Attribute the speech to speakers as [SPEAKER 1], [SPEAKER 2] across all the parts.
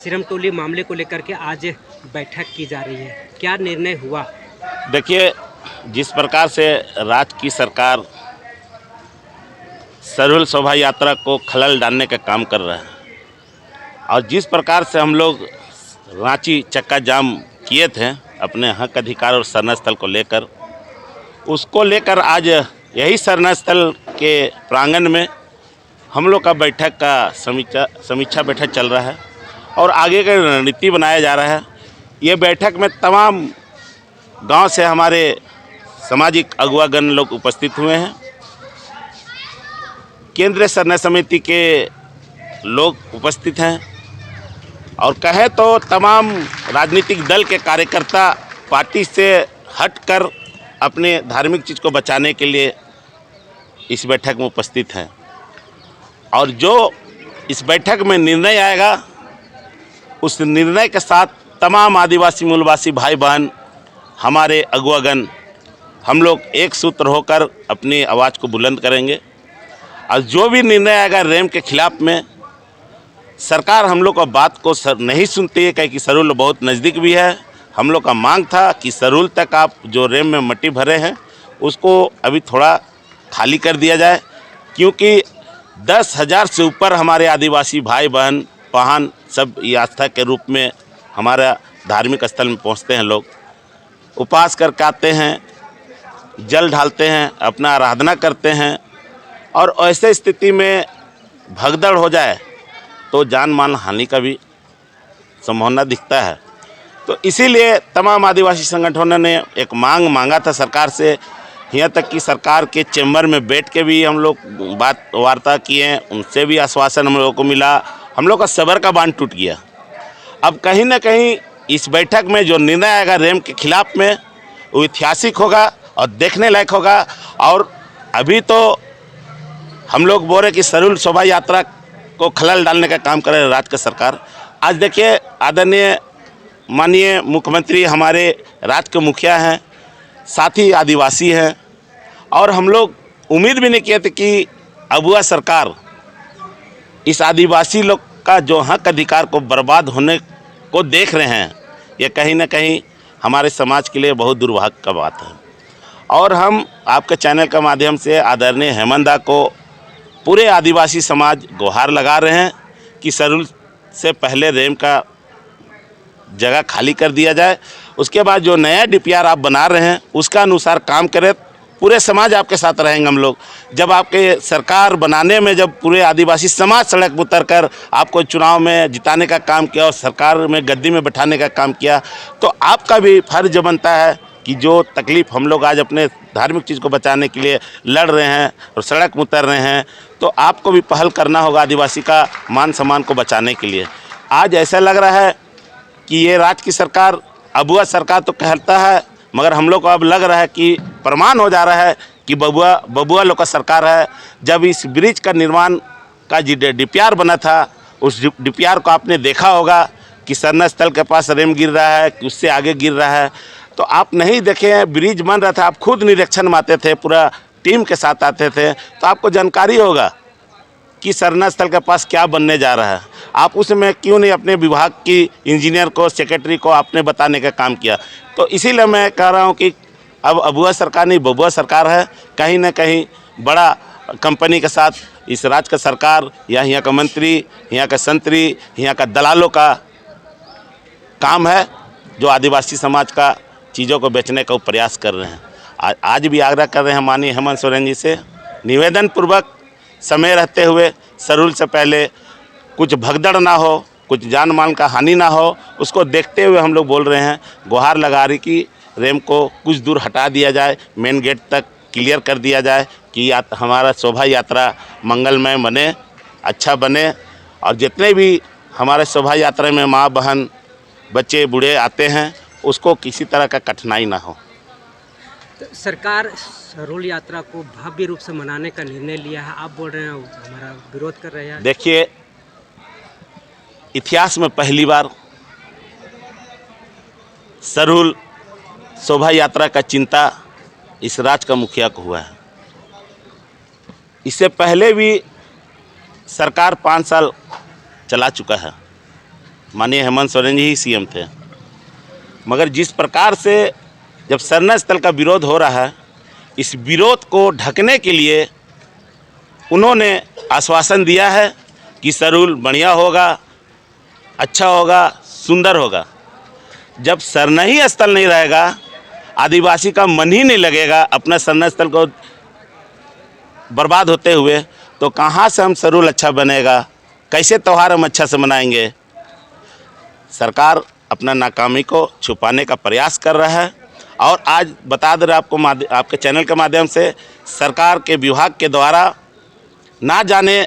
[SPEAKER 1] सिरमटोली मामले को लेकर के आज बैठक की जा रही है, क्या निर्णय हुआ?
[SPEAKER 2] देखिए, जिस प्रकार से राज्य की सरकार सरहुल शोभा यात्रा को खलल डालने का काम कर रहा है और जिस प्रकार से हम लोग रांची चक्का जाम किए थे अपने हक अधिकार और शरण स्थल को लेकर, उसको लेकर आज यही शरण स्थल के प्रांगण में हम लोग का बैठक का समीक्षा बैठक चल रहा है और आगे का रणनीति बनाया जा रहा है। ये बैठक में तमाम गांव से हमारे सामाजिक अगुवागण लोग उपस्थित हुए हैं, केंद्रीय शरण समिति के लोग उपस्थित हैं और कहें तो तमाम राजनीतिक दल के कार्यकर्ता पार्टी से हटकर अपने धार्मिक चीज़ को बचाने के लिए इस बैठक में उपस्थित हैं और जो इस बैठक में निर्णय आएगा उस निर्णय के साथ तमाम आदिवासी मूलवासी भाई बहन हमारे अगुवागण हम लोग एक सूत्र होकर अपनी आवाज़ को बुलंद करेंगे और जो भी निर्णय आएगा रेम के खिलाफ में, सरकार हम लोग का बात को नहीं सुनती है, क्योंकि सरहुल बहुत नज़दीक भी है। हम लोग का मांग था कि सरहुल तक आप जो रेम में मट्टी भरे हैं उसको अभी थोड़ा खाली कर दिया जाए, क्योंकि 10,000 से ऊपर हमारे आदिवासी भाई बहन वाहन सब ये आस्था के रूप में हमारा धार्मिक स्थल में पहुंचते हैं। लोग उपवास करके आते हैं, जल ढालते हैं, अपना आराधना करते हैं और ऐसे स्थिति में भगदड़ हो जाए तो जान माल हानि का भी संभावना दिखता है। तो इसीलिए तमाम आदिवासी संगठनों ने एक मांगा था सरकार से, यहाँ तक कि सरकार के चैम्बर में बैठ के भी हम लोग बात वार्ता किए, उनसे भी आश्वासन हम लोगों को मिला। हम लोग का सबर का बांध टूट गया। अब कहीं ना कहीं इस बैठक में जो निर्णय आएगा रेम के खिलाफ में, वो ऐतिहासिक होगा और देखने लायक होगा। और अभी तो हम लोग बोल रहे कि सरहुल शोभा यात्रा को खलल डालने का काम कर रहे राज्य की सरकार। आज देखिए, आदरणीय माननीय मुख्यमंत्री हमारे राज्य के मुखिया हैं, साथ ही आदिवासी हैं और हम लोग उम्मीद भी नहीं किए थे कि अबुआ सरकार इस आदिवासी लोग का जो हक अधिकार को बर्बाद होने को देख रहे हैं, ये कहीं ना कहीं हमारे समाज के लिए बहुत दुर्भाग्य का बात है। और हम आपके चैनल के माध्यम से आदरणीय हेमंत दा को पूरे आदिवासी समाज गुहार लगा रहे हैं कि सरहुल से पहले रेम का जगह खाली कर दिया जाए, उसके बाद जो नया डीपीआर आप बना रहे हैं उसका अनुसार काम करें। पूरे समाज आपके साथ रहेंगे हम लोग। जब आपके सरकार बनाने में जब पूरे आदिवासी समाज सड़क पर उतर कर आपको चुनाव में जिताने का काम किया और सरकार में गद्दी में बैठाने का काम किया, तो आपका भी फर्ज बनता है कि जो तकलीफ़ हम लोग आज अपने धार्मिक चीज़ को बचाने के लिए लड़ रहे हैं और सड़क में उतर रहे हैं, तो आपको भी पहल करना होगा आदिवासी का मान सम्मान को बचाने के लिए। आज ऐसा लग रहा है कि ये राज्य की सरकार अबुआ सरकार तो कहता है, मगर हम लोग को अब लग रहा है कि प्रमाण हो जा रहा है कि बबुआ लोग का सरकार है। जब इस ब्रिज का निर्माण का डीपीआर बना था, उस डीपीआर को आपने देखा होगा कि शरण स्थल के पास रेम गिर रहा है, कि उससे आगे गिर रहा है। तो आप नहीं देखे हैं, ब्रिज बन रहा था, आप खुद निरीक्षण में आते थे, पूरा टीम के साथ आते थे, तो आपको जानकारी होगा कि शरण स्थल के पास क्या बनने जा रहा है। आप उसमें क्यों नहीं अपने विभाग की इंजीनियर को, सेक्रेटरी को आपने बताने का काम किया? तो इसीलिए मैं कह रहा हूं कि अब अबुआ सरकार नहीं बबुआ सरकार है। कहीं ना कहीं बड़ा कंपनी के साथ इस राज्य का सरकार या यहाँ का मंत्री, यहाँ का संतरी, यहाँ का दलालों का काम है, जो आदिवासी समाज का चीज़ों को बेचने का प्रयास कर रहे हैं। आज भी आग्रह कर रहे हैं माननीय हेमंत सोरेन जी से, निवेदन पूर्वक समय रहते हुए सरहुल से पहले कुछ भगदड़ ना हो, कुछ जान माल का हानि ना हो, उसको देखते हुए हम लोग बोल रहे हैं, गुहार लगा रही कि रेम को कुछ दूर हटा दिया जाए, मेन गेट तक क्लियर कर दिया जाए कि हमारा शोभा यात्रा मंगलमय बने, अच्छा बने और जितने भी हमारे शोभा यात्रा में माँ बहन बच्चे बूढ़े आते हैं उसको किसी तरह का कठिनाई ना हो।
[SPEAKER 1] तो सरकार सरहुल यात्रा को भव्य रूप से मनाने का निर्णय लिया है, आप बोल रहे हैं हमारा विरोध कर रहे हैं।
[SPEAKER 2] देखिए, इतिहास में पहली बार सरहुल शोभा यात्रा का चिंता इस राज्य का मुखिया को हुआ है। इससे पहले भी सरकार 5 साल चला चुका है, माननीय हेमंत सोरेन जी ही सीएम थे। मगर जिस प्रकार से जब सरना स्थल का विरोध हो रहा है, इस विरोध को ढकने के लिए उन्होंने आश्वासन दिया है कि सरूल बढ़िया होगा, अच्छा होगा, सुंदर होगा। जब सरना ही स्थल नहीं रहेगा, आदिवासी का मन ही नहीं लगेगा अपना सरना स्थल को बर्बाद होते हुए, तो कहाँ से हम सरूल अच्छा बनेगा, कैसे त्यौहार हम अच्छा से मनाएंगे। सरकार अपना नाकामी को छुपाने का प्रयास कर रहा है। और आज बता दे रहे आपको, आपके चैनल के माध्यम से, सरकार के विभाग के द्वारा ना जाने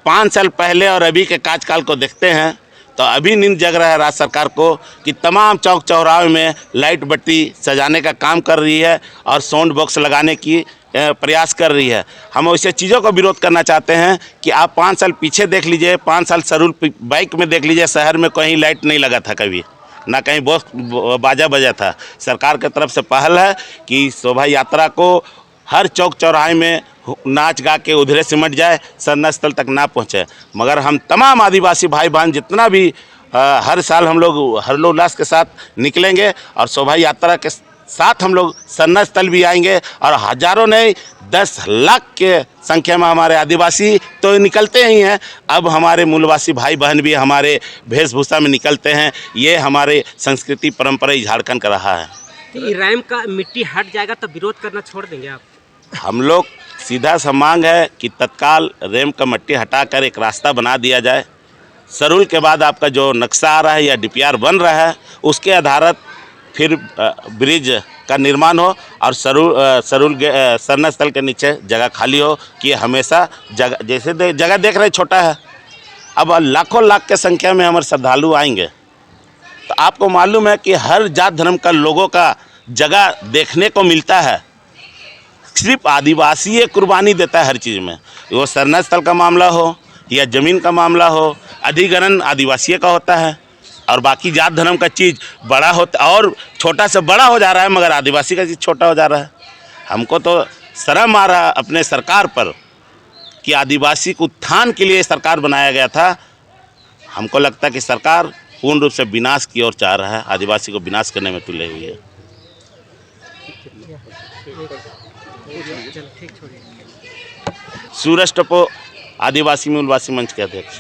[SPEAKER 2] 5 साल पहले और अभी के कार्यकाल को देखते हैं तो अभी नींद जग रहा है राज्य सरकार को कि तमाम चौक चौराहे में लाइट बत्ती सजाने का काम कर रही है और साउंड बॉक्स लगाने की प्रयास कर रही है। हम ऐसे चीज़ों का विरोध करना चाहते हैं कि आप 5 साल पीछे देख लीजिए, 5 साल सरूल बाइक में देख लीजिए, शहर में कहीं लाइट नहीं लगा था कभी, ना कहीं बाजा बजा था। सरकार की तरफ से पहल है कि शोभा यात्रा को हर चौक चौराहे में नाच गा के उधरे सिमट जाए, सरना स्थल तक ना पहुँचे। मगर हम तमाम आदिवासी भाई बहन जितना भी हर साल हम लोग हर्षोल्लास के साथ निकलेंगे और शोभा यात्रा के साथ हम लोग सरना स्थल भी आएंगे और हज़ारों नहीं 10 लाख के संख्या में हमारे आदिवासी तो निकलते ही हैं, अब हमारे मूलवासी भाई बहन भी हमारे वेशभूषा में निकलते हैं। ये हमारे संस्कृति परंपरा झारखंड का रहा है।
[SPEAKER 1] तो रैम का मिट्टी हट जाएगा तो विरोध करना छोड़ देंगे आप?
[SPEAKER 2] हम लोग सीधा सा मांग है कि तत्काल रैम का मिट्टी हटाकर एक रास्ता बना दिया जाए। सरूल के बाद आपका जो नक्शा आ रहा है या डीपीआर बन रहा है, उसके आधारित फिर ब्रिज का निर्माण हो और सरूल सरना स्थल के नीचे जगह खाली हो कि हमेशा जगह जैसे जगह देख रहे छोटा है, अब लाखों लाख के संख्या में हमारे श्रद्धालु आएंगे। तो आपको मालूम है कि हर जात धर्म का लोगों का जगह देखने को मिलता है, सिर्फ आदिवासी ये कुर्बानी देता है हर चीज़ में। वो सरना स्थल का मामला हो या ज़मीन का मामला हो, अधिग्रहण आदिवासी का होता है और बाकी जात धर्म का चीज़ बड़ा होता और छोटा से बड़ा हो जा रहा है, मगर आदिवासी का चीज़ छोटा हो जा रहा है। हमको तो शर्म आ रहा है अपने सरकार पर कि आदिवासी को उत्थान के लिए सरकार बनाया गया था। हमको लगता है कि सरकार पूर्ण रूप से विनाश की ओर चाह रहा है, आदिवासी को विनाश करने में तुले हुई है। सूरज टपो, आदिवासी मूलवासी मंच के अध्यक्ष।